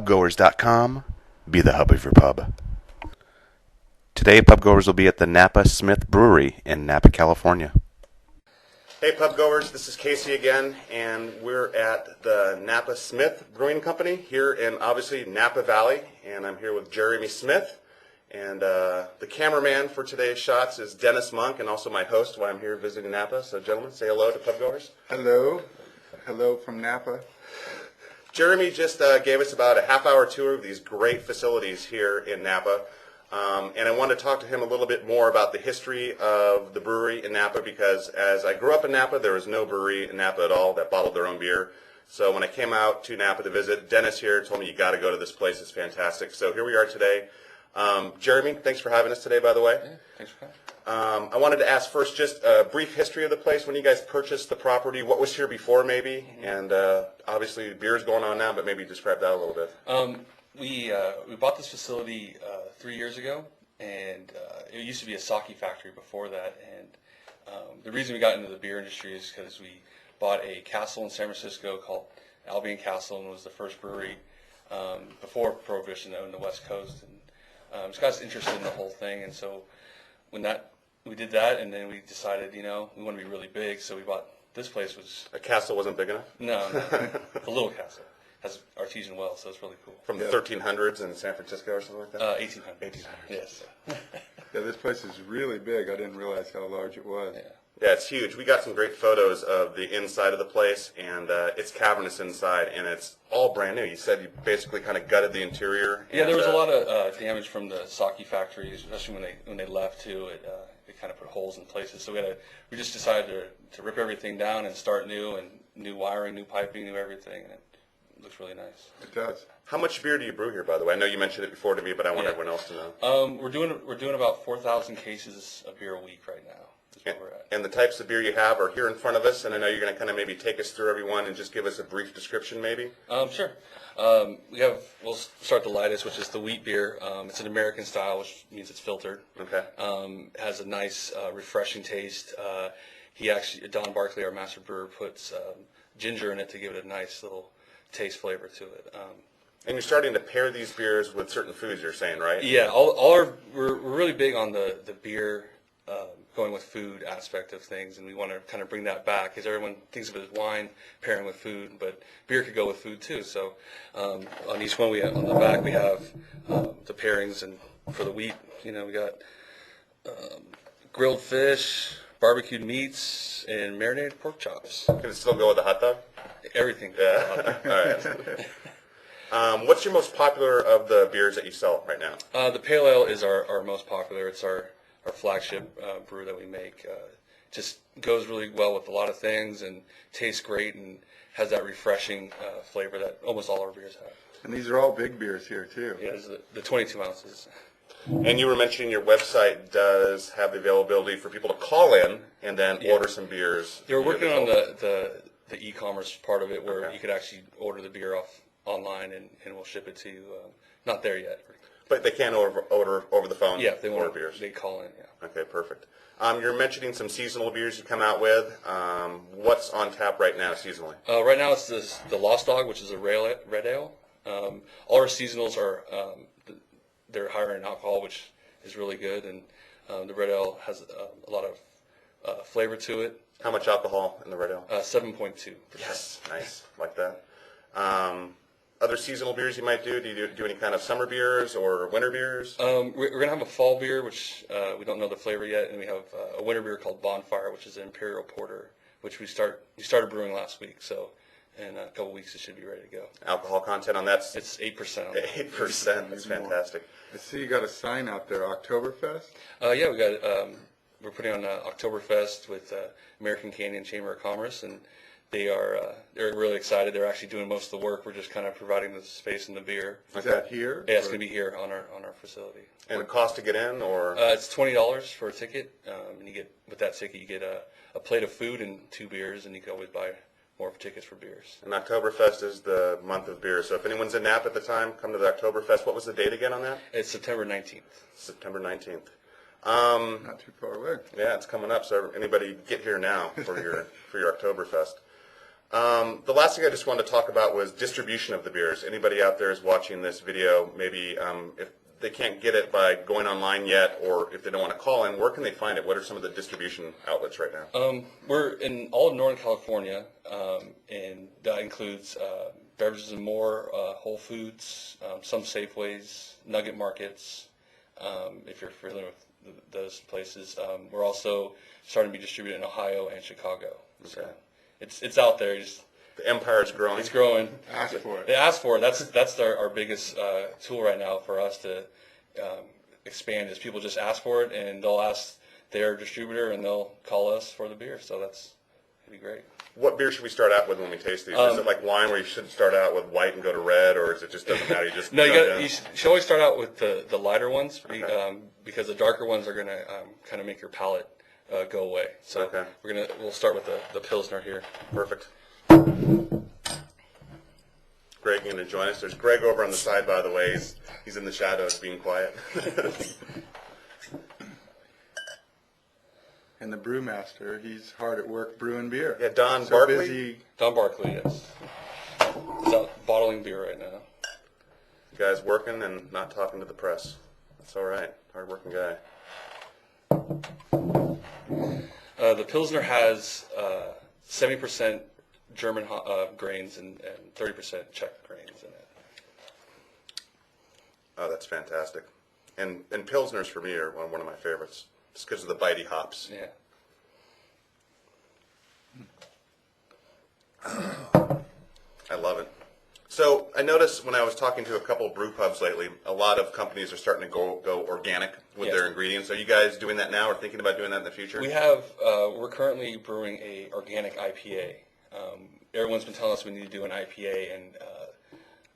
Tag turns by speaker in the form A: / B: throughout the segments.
A: PubGoers.com. Be the hub of your pub. Today, PubGoers will be at the Napa Smith Brewery in Napa, California. Hey, PubGoers, this is Casey again, and we're at the Napa Smith Brewing Company here in, obviously, Napa Valley, and I'm here with Jeremy Smith. And the cameraman for today's shots is Dennis Monk, and also my host while I'm here visiting Napa. So, gentlemen, say hello to PubGoers.
B: Hello. Hello from Napa.
A: Jeremy just gave us about a half-hour tour of these great facilities here in Napa. And I wanted to talk to him a little bit more about the history of the brewery in Napa, because as I grew up in Napa, there was no brewery in Napa at all that bottled their own beer. So when I came out to Napa to visit, Dennis here told me, you got to go to this place. It's fantastic. So here we are today. Jeremy, thanks for having us today, by the way.
C: Yeah, thanks for coming.
A: I wanted to ask first just a brief history of the place. When you guys purchased the property, what was here before maybe? And obviously beer's going on now, but maybe describe that a little bit.
C: We bought this facility 3 years ago, and it used to be a sake factory before that. And the reason we got into the beer industry is because we bought a castle in San Francisco called Albion Castle, and was the first brewery before Prohibition on the West Coast. And just got us interested in the whole thing, and so when we did that, and then we decided, we want to be really big, so we bought this place.
A: A castle wasn't big enough?
C: No, a little castle. Has artesian wells, so it's really cool.
A: From the 1300s in San Francisco or something like that?
C: 1800s. Yes.
B: Yeah, this place is really big. I didn't realize how large it was.
A: Yeah, it's huge. We got some great photos of the inside of the place, and it's cavernous inside, and it's all brand new. You said you basically kind of gutted the interior.
C: Yeah, there was a lot of damage from the sake factory, especially when they left too. It kind of put holes in places. So we just decided to rip everything down and start new, and new wiring, new piping, new everything. And it looks really nice.
B: It does.
A: How much beer do you brew here, by the way? I know you mentioned it before to me, but I want everyone else to know.
C: We're doing about 4,000 cases of beer a week right now.
A: And the types of beer you have are here in front of us, and I know you're going to kind of maybe take us through everyone and just give us a brief description maybe.
C: Sure. We'll start the lightest, which is the wheat beer. It's an American style, which means it's filtered.
A: Okay.
C: It has a nice, refreshing taste. Don Barkley, our master brewer, puts ginger in it to give it a nice little taste flavor to it.
A: And you're starting to pair these beers with certain foods, you're saying, right?
C: Yeah, we're really big on the beer going with food aspect of things, and we want to kind of bring that back, because everyone thinks of it as wine pairing with food, but beer could go with food too. So on each one, on the back we have the pairings, and for the wheat, we got grilled fish, barbecued meats, and marinated pork chops.
A: Can it still go with a hot dog?
C: Everything.
A: Yeah. All right. What's your most popular of the beers that you sell right now?
C: The pale ale is our most popular. It's our flagship brew that we make. Just goes really well with a lot of things and tastes great and has that refreshing flavor that almost all our beers have.
B: And these are all big beers here too.
C: Yeah, the 22 ounces.
A: And you were mentioning your website does have the availability for people to call in and then order some beers.
C: They're working on the e-commerce part of it, where you could actually order the beer off online and we'll ship it to you. Not there yet.
A: But they can order over the phone?
C: Yeah, if they want
A: beers.
C: they call in, yeah.
A: Okay, perfect. You're mentioning some seasonal beers you come out with. What's on tap right now seasonally?
C: Right now it's the Lost Dog, which is a red ale. All our seasonals are they're higher in alcohol, which is really good, and the red ale has a lot of flavor to it.
A: How much alcohol in the red ale?
C: 7.2%.
A: Yes, nice, like that. Other seasonal beers you might do? Do you do any kind of summer beers or winter beers?
C: We're going to have a fall beer, which we don't know the flavor yet, and we have a winter beer called Bonfire, which is an Imperial Porter, which we started brewing last week. So in a couple weeks it should be ready to go.
A: Alcohol content on that?
C: It's 8%.
A: 8%. That's fantastic.
B: I see you got a sign out there, Oktoberfest.
C: Yeah, we got. We're putting on Oktoberfest with American Canadian Chamber of Commerce, and they're really excited. They're actually doing most of the work. We're just kind of providing the space and the beer.
B: Is that here?
C: Yeah, it's going to be here on our facility.
A: And the cost to get in, or?
C: It's $20 for a ticket, and you get with that ticket you get a plate of food and 2 beers, and you can always buy more tickets for beers.
A: And Oktoberfest is the month of beer. So if anyone's in Napa at the time, come to the Oktoberfest. What was the date again on that?
C: It's September 19th.
A: September 19th.
B: Not too far away.
A: Yeah, it's coming up. So anybody get here now for your Oktoberfest. The last thing I just wanted to talk about was distribution of the beers. Anybody out there is watching this video, maybe if they can't get it by going online yet, or if they don't want to call in, where can they find it? What are some of the distribution outlets right now?
C: We're in all of Northern California, and that includes Beverages and More, Whole Foods, some Safeways, Nugget Markets, if you're familiar with those places. We're also starting to be distributed in Ohio and Chicago.
A: Okay.
C: So it's out there.
A: The empire's growing.
C: It's growing.
B: Ask for it.
C: They ask for it. That's our biggest tool right now for us to expand. Is people just ask for it, and they'll ask their distributor, and they'll call us for the beer. So it'd be great.
A: What beer should we start out with when we taste these? Is it like wine where you should start out with white and go to red, or is it just doesn't matter? You just
C: No,
A: jump in?
C: you should always start out with the lighter ones,
A: Okay.
C: because the darker ones are going to kind of make your palate go away. So
A: Okay.
C: we'll start with the Pilsner here.
A: Perfect. Greg, you going to join us? There's Greg over on the side, by the way. He's in the shadows, being quiet.
B: And the brewmaster, he's hard at work brewing beer.
A: Yeah, Don
B: so
A: Barkley?
B: busy.
C: Don Barkley, yes. He's out bottling beer right now.
A: You guys working and not talking to the press. That's all right. Hard-working guy.
C: The Pilsner has 70% German grains and 30% Czech grains in it.
A: Oh, that's fantastic. And Pilsners for me are one of my favorites, just because of the bitey hops.
C: Yeah.
A: I love it. So I noticed when I was talking to a couple of brew pubs lately, a lot of companies are starting to go organic with
C: Yes.
A: their ingredients. Are you guys doing that now or thinking about doing that in the future?
C: We're currently brewing a organic IPA. Everyone's been telling us we need to do an IPA, and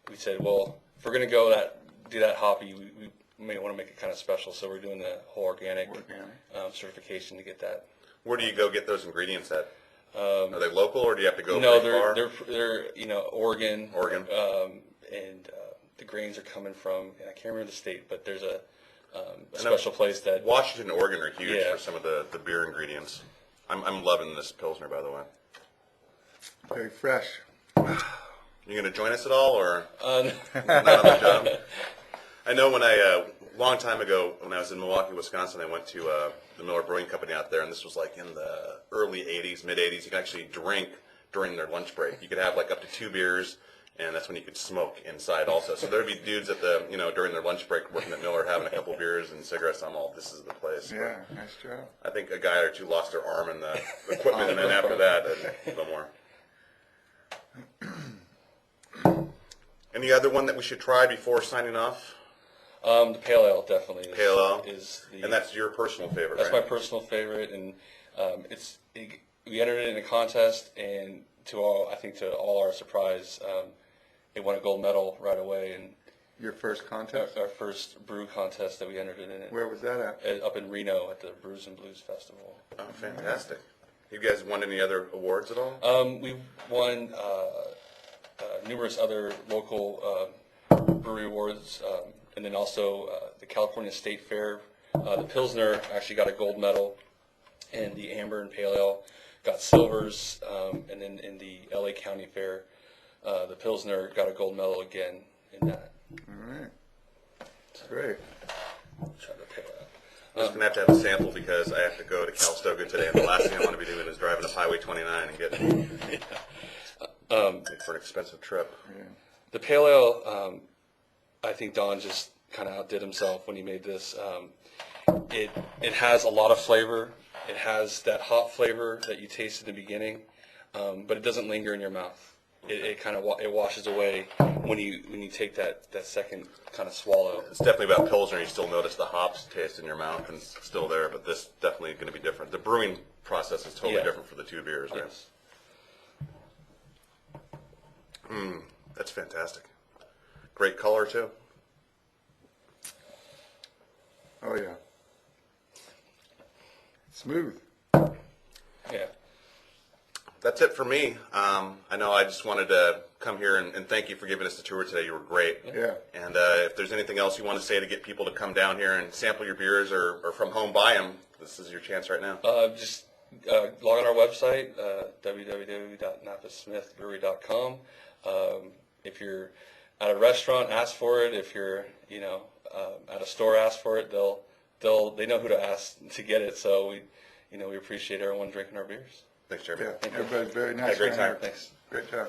C: we said, well, if we're going to do that hoppy, we may want to make it kind of special. So we're doing the whole organic. Certification to get that.
A: Where do you go get those ingredients at? Are they local, or do you have to go
C: No,
A: pretty far?
C: they're Oregon.
A: Oregon.
C: And the grains are coming from, I can't remember the state, but there's a special place that.
A: Washington and Oregon are huge
C: Yeah.
A: for some of the beer ingredients. I'm loving this Pilsner, by the way.
B: Very fresh.
A: You going to join us at all, or
C: Uh,
A: not on the job? I know when long time ago, when I was in Milwaukee, Wisconsin, I went to the Miller Brewing Company out there, and this was like in the early 80s, mid-80s. You could actually drink during their lunch break. You could have like up to 2 beers, and that's when you could smoke inside also. So there'd be dudes at during their lunch break working at Miller having a couple beers and cigarettes. I'm all, this is the place.
B: Yeah, nice job.
A: I think a guy or two lost their arm in the equipment, and then after that, no more. Any other one that we should try before signing off?
C: The Pale Ale definitely is.
A: Pale Ale?
C: Is the,
A: And that's your personal favorite,
C: That's
A: right?
C: my personal favorite, and we entered it in a contest, and to all our surprise, it won a gold medal right away, and
B: Your first contest?
C: our first brew contest that we entered it in.
B: Where was that at?
C: Up in Reno at the Brews and Blues Festival.
A: Oh, fantastic. You guys won any other awards at all?
C: We've won numerous other local brewery awards, and then also the California State Fair. The Pilsner actually got a gold medal, and the Amber and Pale Ale got silvers, and then in the LA County Fair, the Pilsner got a gold medal again in that.
B: All right. That's great.
C: Try the Pale Ale.
A: I'm just going to have a sample because I have to go to Calistoga today, and the last thing I want to be doing is driving up Highway 29 and getting for an expensive trip.
B: Yeah.
C: The Pale Ale, I think Don just kind of outdid himself when he made this. It has a lot of flavor. It has that hop flavor that you taste in the beginning, but it doesn't linger in your mouth. It kind of washes away when you take that second kind of swallow.
A: It's definitely about Pilsner. You still notice the hops taste in your mouth and it's still there, but this definitely going to be different. The brewing process is totally
C: Yeah.
A: different for the 2 beers, right?
C: Yes.
A: That's fantastic. Great color, too.
B: Oh, yeah. Smooth.
C: Yeah.
A: That's it for me. I know I just wanted to come here and thank you for giving us the tour today. You were great.
B: Yeah.
A: And if there's anything else you want to say to get people to come down here and sample your beers or from home buy them, this is your chance right now.
C: Just log on our website, www.napasmithbrewery.com. If you're at a restaurant, ask for it. If you're, at a store, ask for it. They know who to ask to get it. So we appreciate everyone drinking our beers.
A: Thanks, Jeremy.
B: Yeah, everybody's very nice.
A: Had a great
B: around
A: time.
B: here.
C: Thanks.
B: Great job.